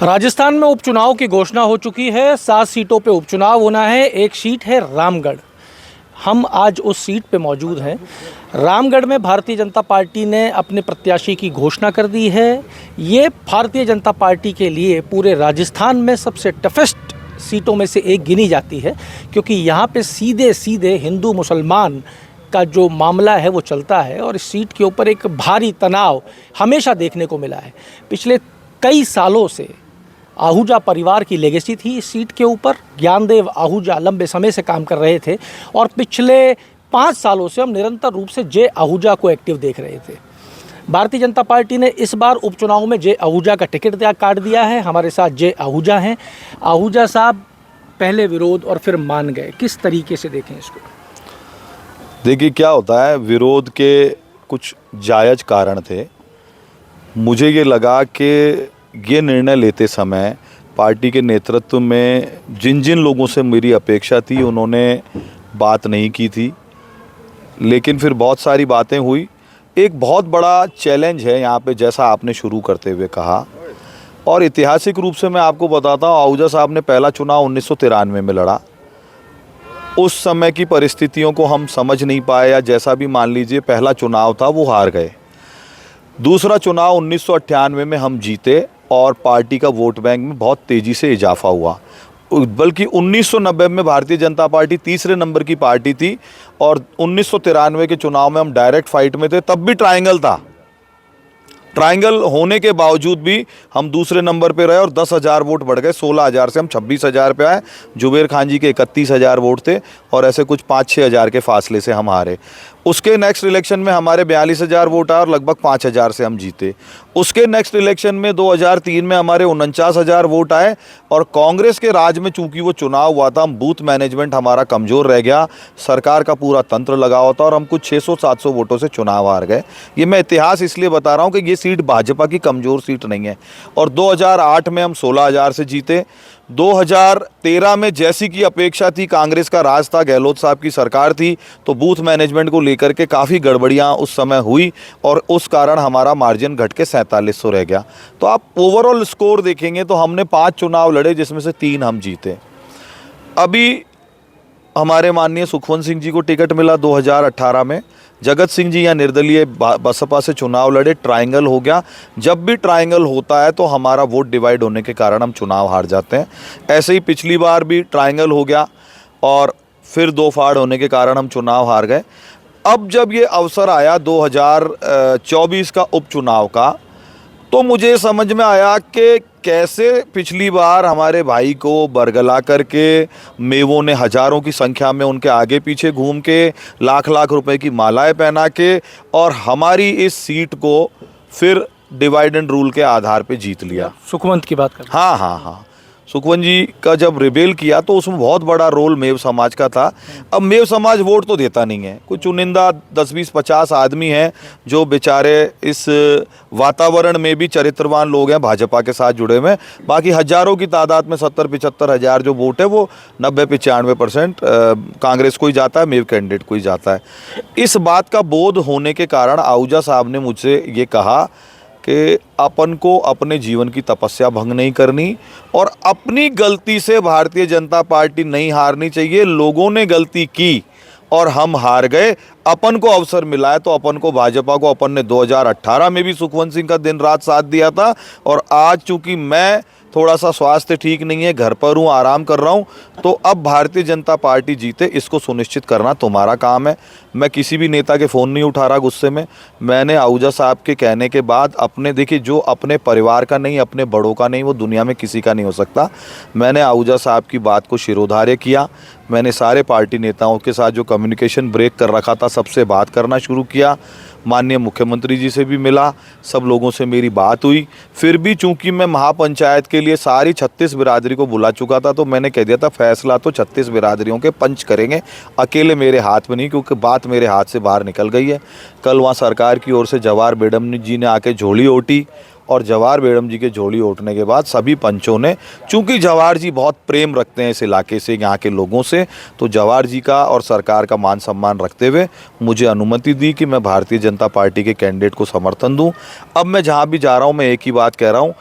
राजस्थान में उपचुनाव की घोषणा हो चुकी है। 7 सीटों पे उपचुनाव होना है। एक सीट है रामगढ़। हम आज उस सीट पे मौजूद हैं। रामगढ़ में भारतीय जनता पार्टी ने अपने प्रत्याशी की घोषणा कर दी है। ये भारतीय जनता पार्टी के लिए पूरे राजस्थान में सबसे टफेस्ट सीटों में से एक गिनी जाती है, क्योंकि यहाँ पे सीधे सीधे हिंदू मुसलमान का जो मामला है वो चलता है और इस सीट के ऊपर एक भारी तनाव हमेशा देखने को मिला है। पिछले कई सालों से आहूजा परिवार की लेगेसी थी इस सीट के ऊपर। ज्ञानदेव आहूजा लंबे समय से काम कर रहे थे और पिछले 5 सालों से हम निरंतर रूप से जे आहूजा को एक्टिव देख रहे थे। भारतीय जनता पार्टी ने इस बार उपचुनाव में जे आहूजा का टिकट काट दिया है। हमारे साथ जे आहूजा हैं। आहूजा साहब, पहले विरोध और फिर मान गए, किस तरीके से देखें इसको? देखिए, क्या होता है, विरोध के कुछ जायज़ कारण थे। मुझे ये लगा कि ये निर्णय लेते समय पार्टी के नेतृत्व में जिन जिन लोगों से मेरी अपेक्षा थी उन्होंने बात नहीं की थी, लेकिन फिर बहुत सारी बातें हुई। एक बहुत बड़ा चैलेंज है यहाँ पे, जैसा आपने शुरू करते हुए कहा, और ऐतिहासिक रूप से मैं आपको बताता हूँ, आहूजा साहब ने पहला चुनाव 1993 में लड़ा। उस समय की परिस्थितियों को हम समझ नहीं पाए, या जैसा भी मान लीजिए पहला चुनाव था वो हार गए। दूसरा चुनाव 1998 में हम जीते और पार्टी का वोट बैंक में बहुत तेज़ी से इजाफा हुआ। बल्कि 1990 में भारतीय जनता पार्टी तीसरे नंबर की पार्टी थी और 1993 के चुनाव में हम डायरेक्ट फाइट में थे, तब भी ट्रायंगल था। ट्रायंगल होने के बावजूद भी हम दूसरे नंबर पे रहे और 10,000 वोट बढ़ गए। 16,000 से हम 26,000 पे आए। जुबेर खान जी के 31,000 वोट थे और ऐसे कुछ 5-6 हज़ार के फासले से हम हारे। उसके नेक्स्ट इलेक्शन में हमारे 42,000 वोट आए और लगभग 5,000 से हम जीते। उसके नेक्स्ट इलेक्शन में 2003 में हमारे 49,000 वोट आए और कांग्रेस के राज में चूंकि वो चुनाव हुआ था, हम बूथ मैनेजमेंट हमारा कमज़ोर रह गया, सरकार का पूरा तंत्र लगा हुआ था और हम कुछ 600-700 वोटों से चुनाव हार गए। ये मैं इतिहास इसलिए बता रहा हूँ कि ये सीट भाजपा की कमज़ोर सीट नहीं है। और 2008 में हम 16,000 से जीते। 2013 में जैसी की अपेक्षा थी, कांग्रेस का राज था, गहलोत साहब की सरकार थी, तो बूथ मैनेजमेंट को लेकर के काफ़ी गड़बड़ियाँ उस समय हुई और उस कारण हमारा मार्जिन घट के 4700 रह गया। तो आप ओवरऑल स्कोर देखेंगे तो हमने 5 चुनाव लड़े जिसमें से 3 हम जीते। अभी हमारे माननीय सुखवंत सिंह जी को टिकट मिला 2018 में। जगत सिंह जी या निर्दलीय बसपा से चुनाव लड़े, ट्रायंगल हो गया। जब भी ट्रायंगल होता है तो हमारा वोट डिवाइड होने के कारण हम चुनाव हार जाते हैं। ऐसे ही पिछली बार भी ट्रायंगल हो गया और फिर 2 फाड़ होने के कारण हम चुनाव हार गए। अब जब ये अवसर आया 2024 का उपचुनाव का, तो मुझे समझ में आया कि कैसे पिछली बार हमारे भाई को बरगला करके मेवों ने हज़ारों की संख्या में उनके आगे पीछे घूम के लाख लाख रुपए की मालाएं पहना के और हमारी इस सीट को फिर डिवाइड एंड रूल के आधार पे जीत लिया। सुखवंत की बात कर। हाँ, सुखवंत जी का जब रिबेल किया तो उसमें बहुत बड़ा रोल मेव समाज का था। अब मेव समाज वोट तो देता नहीं है, कुछ चुनिंदा 10-20-50 आदमी हैं जो बेचारे इस वातावरण में भी चरित्रवान लोग हैं, भाजपा के साथ जुड़े हुए। बाकी हज़ारों की तादाद में 70-75 हज़ार जो वोट है वो 90-95% कांग्रेस को ही जाता है, मेव कैंडिडेट को ही जाता है। इस बात का बोध होने के कारण आहूजा साहब ने मुझसे ये कहा कि अपन को अपने जीवन की तपस्या भंग नहीं करनी और अपनी गलती से भारतीय जनता पार्टी नहीं हारनी चाहिए। लोगों ने गलती की और हम हार गए, अपन को अवसर मिला है तो अपन को, भाजपा को, अपन ने 2018 में भी सुखवंत सिंह का दिन रात साथ दिया था और आज चूंकि मैं थोड़ा सा स्वास्थ्य ठीक नहीं है, घर पर हूँ, आराम कर रहा हूँ, तो अब भारतीय जनता पार्टी जीते इसको सुनिश्चित करना तुम्हारा काम है। मैं किसी भी नेता के फ़ोन नहीं उठा रहा गुस्से में। मैंने आहूजा साहब के कहने के बाद अपने, देखिए, जो अपने परिवार का नहीं, अपने बड़ों का नहीं, वो दुनिया में किसी का नहीं हो सकता। मैंने आहूजा साहब की बात को शिरोधार्य किया। मैंने सारे पार्टी नेताओं के साथ जो कम्युनिकेशन ब्रेक कर रखा था सबसे बात करना शुरू किया। माननीय मुख्यमंत्री जी से भी मिला, सब लोगों से मेरी बात हुई। फिर भी चूंकि मैं महापंचायत के लिए सारी 36 बिरादरी को बुला चुका था तो मैंने कह दिया था फैसला तो 36 बिरादरियों के पंच करेंगे, अकेले मेरे हाथ में नहीं, क्योंकि बात मेरे हाथ से बाहर निकल गई है। कल वहाँ सरकार की ओर से जवाहर बेगम जी ने आके झोली ओटी और जवाहर बेगम जी के झोली ओटने के बाद सभी पंचों ने, चूंकि जवाहर जी बहुत प्रेम रखते हैं इस इलाके से, यहाँ के लोगों से, तो जवाहर जी का और सरकार का मान सम्मान रखते हुए मुझे अनुमति दी कि मैं भारतीय जनता पार्टी के कैंडिडेट को समर्थन दूं। अब मैं जहाँ भी जा रहा हूँ मैं एक ही बात कह रहा हूँ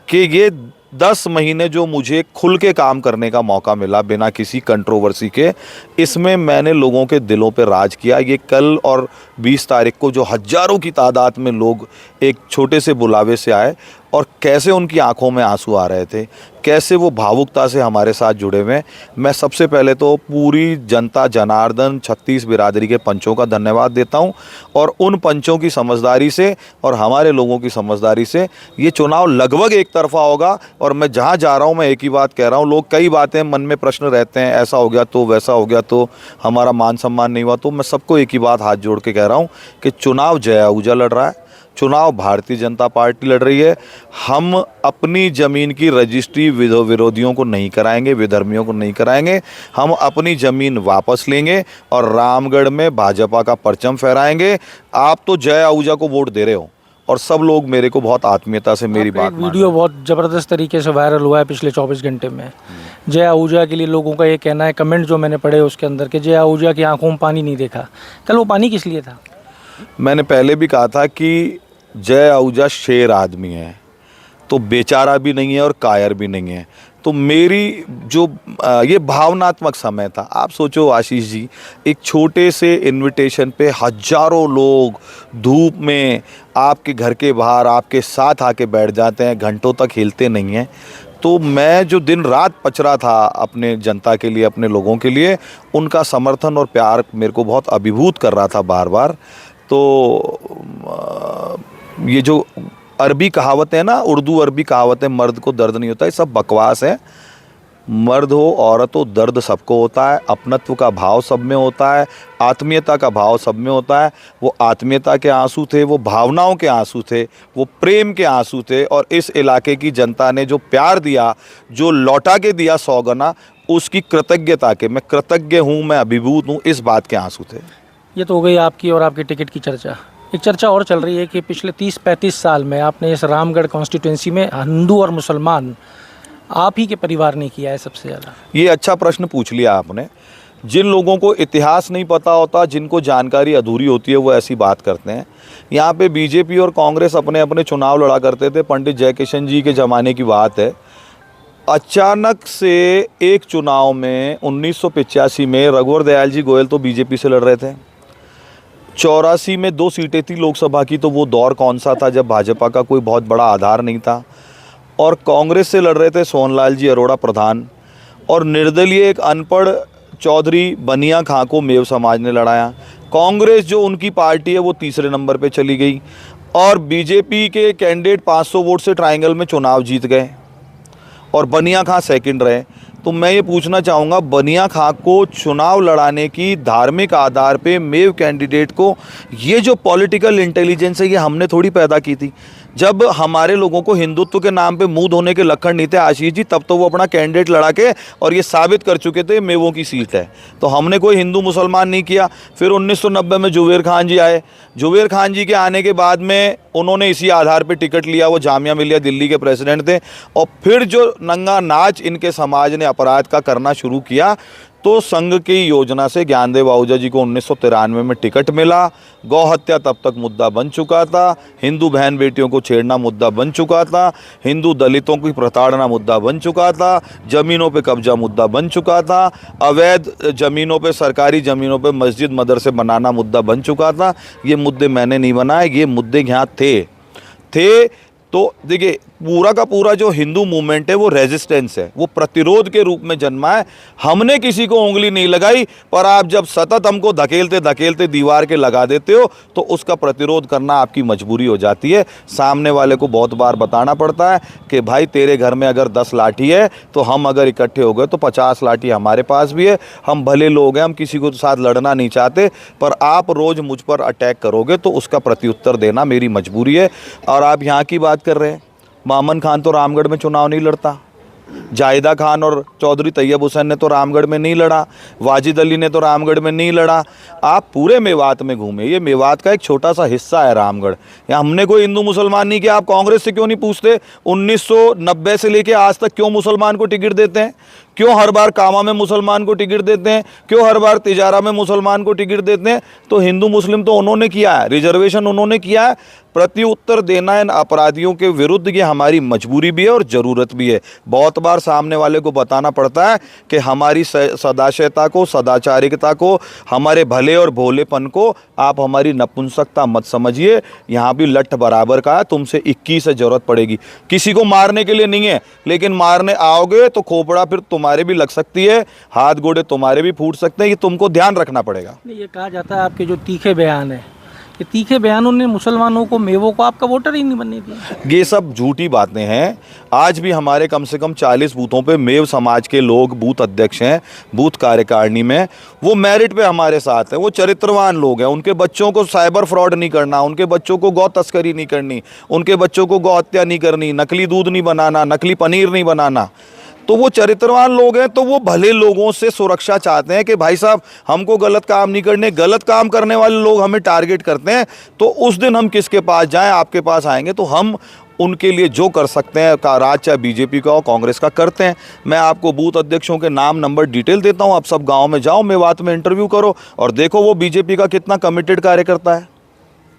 कि ये 10 महीने जो मुझे खुल के काम करने का मौका मिला बिना किसी कंट्रोवर्सी के, इसमें मैंने लोगों के दिलों पे राज किया। ये कल और 20 तारीख को जो हज़ारों की तादाद में लोग एक छोटे से बुलावे से आए और कैसे उनकी आंखों में आंसू आ रहे थे, कैसे वो भावुकता से हमारे साथ जुड़े हुए हैं, मैं सबसे पहले तो पूरी जनता जनार्दन 36 बिरादरी के पंचों का धन्यवाद देता हूं। और उन पंचों की समझदारी से और हमारे लोगों की समझदारी से ये चुनाव लगभग एक तरफा होगा। और मैं जहां जा रहा हूं मैं एक ही बात कह रहा हूं, लोग कई बातें मन में प्रश्न रहते हैं, ऐसा हो गया तो वैसा हो गया तो हमारा मान सम्मान नहीं हुआ, तो मैं सबको एक ही बात हाथ जोड़ के कह रहा हूँ कि चुनाव जय आहूजा लड़ रहा है, चुनाव भारतीय जनता पार्टी लड़ रही है। हम अपनी ज़मीन की रजिस्ट्री विरोधियों को नहीं कराएंगे, विधर्मियों को नहीं कराएंगे। हम अपनी ज़मीन वापस लेंगे और रामगढ़ में भाजपा का परचम फहराएंगे। आप तो जय आहूजा को वोट दे रहे हो और सब लोग मेरे को बहुत आत्मीयता से मेरी बात मान रहे हैं। वीडियो बहुत ज़बरदस्त तरीके से वायरल हुआ है पिछले 24 घंटे में। जय आहूजा के लिए लोगों का ये कहना है, कमेंट जो मैंने पढ़े उसके अंदर, कि जय आहूजा की आंखों में पानी नहीं देखा। कल वो पानी किस लिए था? मैंने पहले भी कहा था कि जय आहूजा शेर आदमी है, तो बेचारा भी नहीं है और कायर भी नहीं है। तो मेरी जो ये भावनात्मक समय था, आप सोचो आशीष जी, एक छोटे से इनविटेशन पे हजारों लोग धूप में आपके घर के बाहर आपके साथ आके बैठ जाते हैं, घंटों तक हिलते नहीं हैं। तो मैं जो दिन रात पच रहा था अपने जनता के लिए, अपने लोगों के लिए, उनका समर्थन और प्यार मेरे को बहुत अभिभूत कर रहा था बार बार। तो ये जो अरबी कहावत है ना, उर्दू अरबी कहावत है, मर्द को दर्द नहीं होता, ये सब बकवास है। मर्द हो औरत हो, दर्द सबको होता है, अपनत्व का भाव सब में होता है, आत्मीयता का भाव सब में होता है। वो आत्मीयता के आंसू थे, वो भावनाओं के आंसू थे, वो प्रेम के आंसू थे। और इस इलाके की जनता ने जो प्यार दिया, जो लौटा के दिया 100 गुना, उसकी कृतज्ञता के मैं कृतज्ञ हूँ, मैं अभिभूत हूँ, इस बात के आंसू थे। ये तो हो गई आपकी और आपके टिकट की चर्चा। एक चर्चा और चल रही है कि पिछले 30-35 साल में आपने इस रामगढ़ कॉन्स्टिट्यूंसी में हिंदू और मुसलमान आप ही के परिवार ने किया है सबसे ज़्यादा। ये अच्छा प्रश्न पूछ लिया आपने। जिन लोगों को इतिहास नहीं पता होता, जिनको जानकारी अधूरी होती है, वो ऐसी बात करते हैं। यहाँ पे बीजेपी और कांग्रेस अपने अपने चुनाव लड़ा करते थे, पंडित जयकिशन जी के ज़माने की बात है। अचानक से एक चुनाव में 1985 में रघुवर दयाल जी गोयल तो बीजेपी से लड़ रहे थे। 84 में 2 सीटें थी लोकसभा की, तो वो दौर कौन सा था जब भाजपा का कोई बहुत बड़ा आधार नहीं था। और कांग्रेस से लड़ रहे थे सोनलाल जी अरोड़ा प्रधान, और निर्दलीय एक अनपढ़ चौधरी बनिया खां को मेव समाज ने लड़ाया। कांग्रेस जो उनकी पार्टी है वो तीसरे नंबर पे चली गई और बीजेपी के कैंडिडेट 500 वोट से ट्रायंगल में चुनाव जीत गए और बनिया खां सेकंड रहे। तो मैं ये पूछना चाहूँगा, बनिया खां को चुनाव लड़ाने की धार्मिक आधार पे मेव कैंडिडेट को, ये जो पॉलिटिकल इंटेलिजेंस है ये हमने थोड़ी पैदा की थी। जब हमारे लोगों को हिंदुत्व के नाम पे मुंह धोने के लक्षण नहीं थे आशीष जी, तब तो वो अपना कैंडिडेट लड़ा के और ये साबित कर चुके थे मेवों की सीट है। तो हमने कोई हिंदू मुसलमान नहीं किया। फिर 1990 में जुबेर खान जी आए। जुबेर खान जी के आने के बाद में उन्होंने इसी आधार पे टिकट लिया, वो जामिया मिलिया दिल्ली के प्रेसिडेंट थे। और फिर जो नंगा नाच इनके समाज ने अपराध का करना शुरू किया, तो संघ की योजना से ज्ञानदेव आहूजा जी को 1993 में टिकट मिला। गौ हत्या तब तक मुद्दा बन चुका था, हिंदू बहन बेटियों को छेड़ना मुद्दा बन चुका था, हिंदू दलितों की प्रताड़ना मुद्दा बन चुका था, ज़मीनों पे कब्जा मुद्दा बन चुका था, अवैध ज़मीनों पे, सरकारी ज़मीनों पे मस्जिद मदरसे बनाना मुद्दा बन चुका था। ये मुद्दे मैंने नहीं बनाए, ये मुद्दे यहाँ थे। तो देखिए, पूरा का पूरा जो हिंदू मूवमेंट है वो रेजिस्टेंस है, वो प्रतिरोध के रूप में जन्मा है। हमने किसी को उंगली नहीं लगाई, पर आप जब सतत हमको धकेलते धकेलते दीवार के लगा देते हो तो उसका प्रतिरोध करना आपकी मजबूरी हो जाती है। सामने वाले को बहुत बार बताना पड़ता है कि भाई तेरे घर में अगर 10 लाठी है तो हम अगर इकट्ठे हो गए तो 50 लाठी हमारे पास भी है। हम भले लोग हैं, हम किसी को साथ लड़ना नहीं चाहते, पर आप रोज़ मुझ पर अटैक करोगे तो उसका प्रत्युत्तर देना मेरी मजबूरी है। और आप यहाँ की बात कर रहे हैं, मामन खान तो रामगढ़ में चुनाव नहीं लड़ता, जाहिदा खान और चौधरी तैयब हुसैन ने तो रामगढ़ में नहीं लड़ा, वाजिद अली ने तो रामगढ़ में नहीं लड़ा। आप पूरे मेवात में घूमे, ये मेवात का एक छोटा सा हिस्सा है रामगढ़। यहाँ हमने कोई हिंदू मुसलमान नहीं किया। आप कांग्रेस से क्यों नहीं पूछते 1990 से लेके आज तक क्यों मुसलमान को टिकट देते हैं? क्यों हर बार कामा में मुसलमान को टिकट देते हैं? क्यों हर बार तिजारा में मुसलमान को टिकट देते हैं? तो हिंदू मुस्लिम तो उन्होंने किया है, रिजर्वेशन उन्होंने किया है। प्रत्युत्तर देना इन अपराधियों के विरुद्ध ये हमारी मजबूरी भी है और ज़रूरत भी है। बहुत बार सामने वाले को बताना पड़ता है कि हमारी सदाशयता को, सदाचारिकता को, हमारे भले और भोलेपन को आप हमारी नपुंसकता मत समझिए। यहाँ भी लठ बराबर का है, तुमसे 21 से ज़रूरत पड़ेगी। किसी को मारने के लिए नहीं है, लेकिन मारने आओगे तो खोपड़ा फिर तुम्हारे भी लग सकती है, हाथ गोड़े तुम्हारे भी फूट सकते हैं। ये तुमको ध्यान रखना पड़ेगा। ये कहा जाता है आपके जो तीखे बयान है, ये तीखे बयानों ने मुसलमानों को, मेवों को आपका वोटर ही नहीं बनने दिया। ये सब झूठी बातें हैं। आज भी हमारे कम से कम 40 बूथों पे मेव समाज के लोग बूथ अध्यक्ष हैं, बूथ कार्यकारिणी में। वो मेरिट पे हमारे साथ हैं, वो चरित्रवान लोग हैं। उनके बच्चों को साइबर फ्रॉड नहीं करना, उनके बच्चों को गौ तस्करी नहीं करनी, उनके बच्चों को गौ हत्या नहीं करनी, नकली दूध नहीं बनाना, नकली पनीर नहीं बनाना। तो वो चरित्रवान लोग हैं, तो वो भले लोगों से सुरक्षा चाहते हैं कि भाई साहब हमको गलत काम नहीं करने। गलत काम करने वाले लोग हमें टारगेट करते हैं, तो उस दिन हम किसके पास जाएं? आपके पास आएंगे तो हम उनके लिए जो कर सकते हैं, का राज चाहे बीजेपी का हो, कांग्रेस का, करते हैं। मैं आपको बूथ अध्यक्षों के नाम, नंबर, डिटेल देता हूं। आप सब गाँव में जाओ, मेवात में इंटरव्यू करो और देखो वो बीजेपी का कितना कमिटेड कार्यकर्ता है।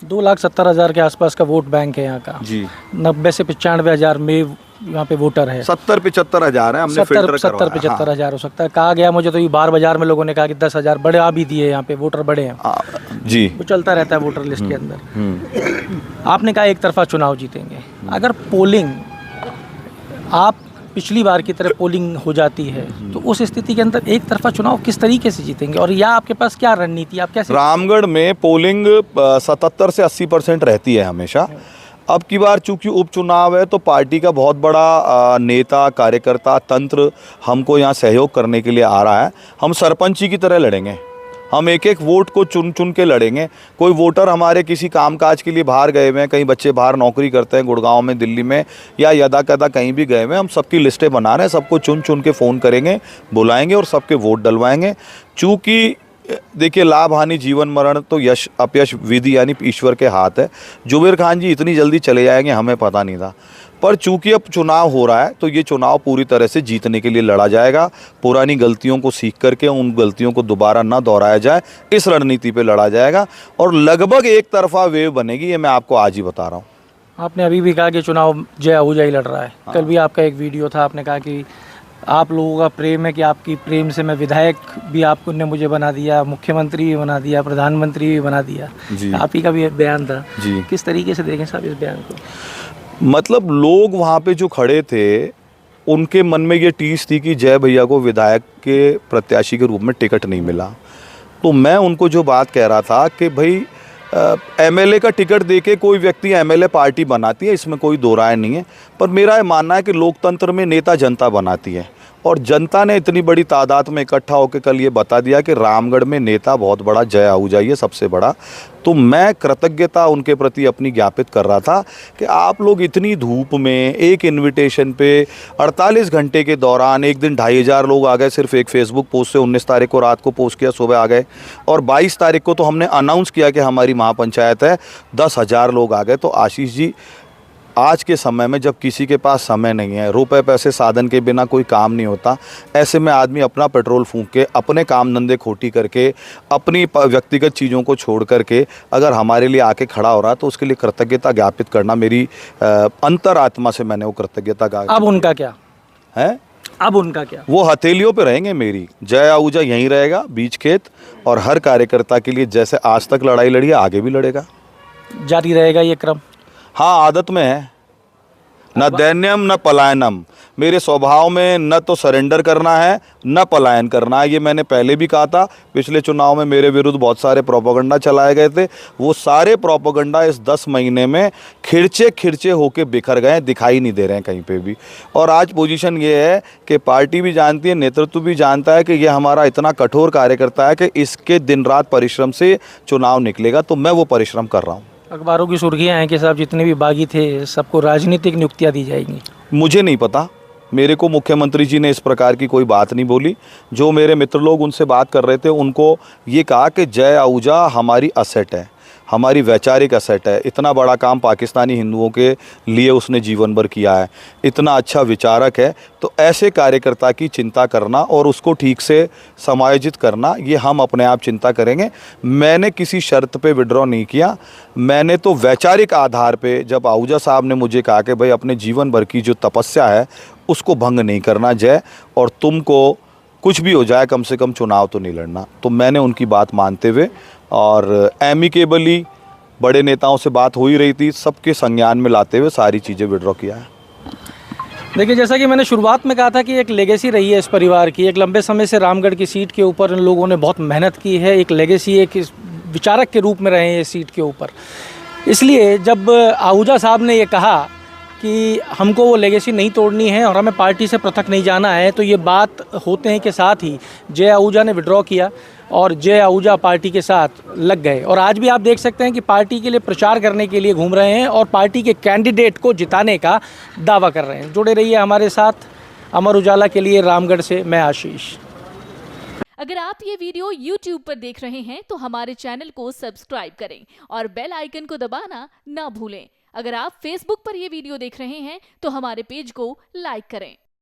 2,70,000 के आसपास का वोट बैंक है यहाँ का जी। 90 से 95,000 में यहाँ पे वोटर है। 70-75 है, हमने फिल्टर 70-75,000 हो सकता है। कहा गया मुझे तो ये बार बाजार में लोगों ने कहा कि 10,000 बड़े आ भी दिए, यहाँ पे वोटर बड़े हैं। जी, वो चलता रहता है वोटर लिस्ट के अंदर। आपने कहा एक तरफा चुनाव जीतेंगे। अगर पोलिंग आप पिछली बार की तरह पोलिंग हो जाती है तो उस स्थिति के अंदर एक तरफा चुनाव किस तरीके से जीतेंगे, और या आपके पास क्या रणनीति, आप कैसे? रामगढ़ में पोलिंग 77 से 80% रहती है हमेशा। अब की बार चूंकि उपचुनाव है तो पार्टी का बहुत बड़ा नेता, कार्यकर्ता, तंत्र हमको यहाँ सहयोग करने के लिए आ रहा है। हम सरपंची की तरह लड़ेंगे, हम एक एक वोट को चुन चुन के लड़ेंगे। कोई वोटर हमारे किसी कामकाज के लिए बाहर गए हुए हैं, कहीं बच्चे बाहर नौकरी करते हैं गुड़गांव में, दिल्ली में, या यदा कदा कहीं भी गए हुए हैं, हम सबकी लिस्टें बना रहे हैं। सबको चुन चुन के फ़ोन करेंगे, बुलाएंगे और सबके वोट डलवाएंगे। चूँकि देखिए, लाभ हानि जीवन मरण तो यश अपयश विधि यानी ईश्वर के हाथ है। जुबेर खान जी इतनी जल्दी चले जाएंगे हमें पता नहीं था, पर चूंकि अब चुनाव हो रहा है तो ये चुनाव पूरी तरह से जीतने के लिए लड़ा जाएगा। पुरानी गलतियों को सीख करके उन गलतियों को दोबारा ना दोहराया जाए, इस रणनीति पे लड़ा जाएगा और लगभग एक तरफा वेव बनेगी, ये मैं आपको आज ही बता रहा हूँ। आपने अभी भी कहा कि चुनाव जय आहूजा ही लड़ रहा है। कल भी आपका एक वीडियो था, आपने कहा कि आप लोगों का प्रेम है कि आपकी प्रेम से मैं विधायक भी आपको ने मुझे बना दिया, मुख्यमंत्री भी बना दिया, प्रधानमंत्री भी बना दिया। आप ही का भी बयान था जी। किस तरीके से देखें साहब इस बयान को? मतलब लोग वहाँ पे जो खड़े थे उनके मन में ये टीस थी कि जय भैया को विधायक के प्रत्याशी के रूप में टिकट नहीं मिला। तो मैं उनको जो बात कह रहा था कि भाई एमएलए का टिकट देके कोई व्यक्ति एमएलए पार्टी बनाती है, इसमें कोई दो राय नहीं है। पर मेरा ये मानना है कि लोकतंत्र में नेता जनता बनाती है, और जनता ने इतनी बड़ी तादाद में इकट्ठा होकर कल ये बता दिया कि रामगढ़ में नेता बहुत बड़ा जय आहूजा ही है, सबसे बड़ा। तो मैं कृतज्ञता उनके प्रति अपनी ज्ञापित कर रहा था कि आप लोग इतनी धूप में एक इनविटेशन पे 48 घंटे के दौरान एक दिन 2,500 लोग आ गए सिर्फ एक फेसबुक पोस्ट से। 19 तारीख को रात को पोस्ट किया, सुबह आ गए, और 22 तारीख को तो हमने अनाउंस किया कि हमारी महापंचायत है, 10,000 लोग आ गए। तो आशीष जी, आज के समय में जब किसी के पास समय नहीं है, रुपए पैसे साधन के बिना कोई काम नहीं होता, ऐसे में आदमी अपना पेट्रोल फूंक के, अपने काम धंधे खोटी करके, अपनी व्यक्तिगत चीज़ों को छोड़ करके अगर हमारे लिए आके खड़ा हो रहा है तो उसके लिए कृतज्ञता ज्ञापित करना मेरी अंतरात्मा से मैंने वो कृतज्ञता का। अब उनका क्या है? अब उनका क्या? वो हथेलियों पे रहेंगे मेरी। जय आहूजा यहीं रहेगा, बीच खेत, और हर कार्यकर्ता के लिए जैसे आज तक लड़ाई लड़ी है आगे भी लड़ेगा, जारी रहेगा ये क्रम। हाँ, आदत में है, न दैन्यम न पलायनम। मेरे स्वभाव में न तो सरेंडर करना है न पलायन करना है। ये मैंने पहले भी कहा था। पिछले चुनाव में मेरे विरुद्ध बहुत सारे प्रोपेगेंडा चलाए गए थे, वो सारे प्रोपेगेंडा इस 10 महीने में खिरचे खिरचे होके बिखर गए, दिखाई नहीं दे रहे हैं कहीं पे भी। और आज पोजीशन ये है कि पार्टी भी जानती है, नेतृत्व भी जानता है कि ये हमारा इतना कठोर कार्यकर्ता है कि इसके दिन रात परिश्रम से चुनाव निकलेगा, तो मैं वो परिश्रम कर रहा हूँ। अखबारों की सुर्खियां हैं कि साहब जितने भी बागी थे सबको राजनीतिक नियुक्तियां दी जाएंगी। मुझे नहीं पता, मेरे को मुख्यमंत्री जी ने इस प्रकार की कोई बात नहीं बोली। जो मेरे मित्र लोग उनसे बात कर रहे थे उनको ये कहा कि जय आहूजा हमारी असेट है, हमारी वैचारिक असेट है। इतना बड़ा काम पाकिस्तानी हिंदुओं के लिए उसने जीवन भर किया है, इतना अच्छा विचारक है, तो ऐसे कार्यकर्ता की चिंता करना और उसको ठीक से समायोजित करना ये हम अपने आप चिंता करेंगे। मैंने किसी शर्त पे विड्रॉ नहीं किया, मैंने तो वैचारिक आधार पे, जब आहूजा साहब ने मुझे कहा कि भाई अपने जीवन भर की जो तपस्या है उसको भंग नहीं करना जय, और तुमको कुछ भी हो जाए कम से कम चुनाव तो नहीं लड़ना, तो मैंने उनकी बात मानते हुए और एमिकेबली बड़े नेताओं से बात हो ही रही थी, सबके संज्ञान में लाते हुए सारी चीज़ें विड्रॉ किया है। देखिए, जैसा कि मैंने शुरुआत में कहा था कि एक लेगेसी रही है इस परिवार की। एक लंबे समय से रामगढ़ की सीट के ऊपर इन लोगों ने बहुत मेहनत की है, एक लेगेसी, एक विचारक के रूप में रहे हैं इस सीट के ऊपर। इसलिए जब आहूजा साहब ने ये कहा कि हमको वो लेगेसी नहीं तोड़नी है और हमें पार्टी से पृथक नहीं जाना है, तो ये बात होते हैं के साथ ही जय आहूजा ने विड्रॉ किया और जय आहूजा पार्टी के साथ लग गए। और आज भी आप देख सकते हैं कि पार्टी के लिए प्रचार करने के लिए घूम रहे हैं और पार्टी के कैंडिडेट को जिताने का दावा कर रहे हैं। जुड़े रहिए हमारे साथ। अमर उजाला के लिए रामगढ़ से मैं आशीष। अगर आप ये वीडियो YouTube पर देख रहे हैं तो हमारे चैनल को सब्सक्राइब करें और बेल आइकन को दबाना ना भूलें। अगर आप Facebook पर ये वीडियो देख रहे हैं तो हमारे पेज को लाइक करें।